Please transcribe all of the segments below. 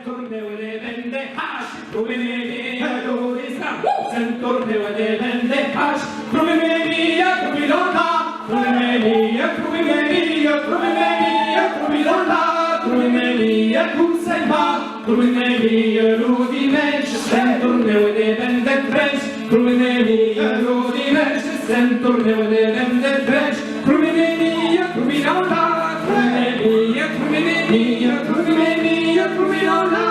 torneo de vende hash, crumemenia, Islam. El torneo de vende hash, crumemenia, crumilonda, crumemenia, crumemenia, crumemenia, crumilonda, crumemenia, crumselma, crumemenia, rudimensch. El torneo de vende fresh, crumemenia, rudimensch. El torneo de vende fresh, crumemenia, crumilonda, crumemenia, crumemenia, crumemenia, crumilonda.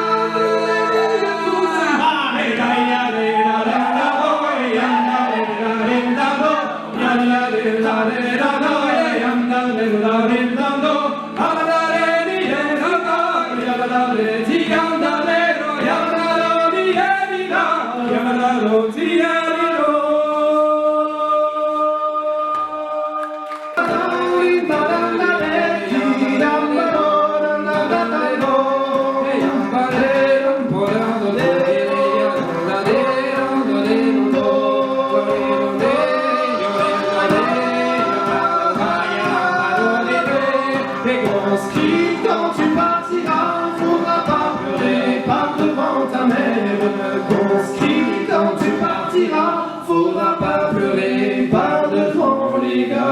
Quand tu partiras, faudra pas pleurer par devant ta mère. Conscrit, quand tu partiras, faudra pas pleurer par devant les gars.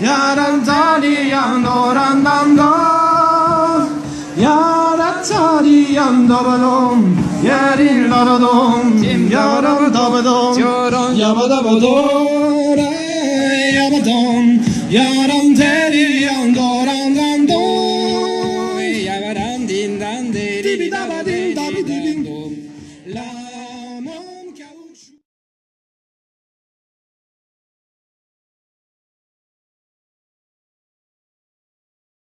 Yarantari andorandando, yaratari andobadom, yarilladom, yarandobadom, yabadabadom, yabadom, yarantari andorandando, yabarandindandiri, dibidabadindabidindom.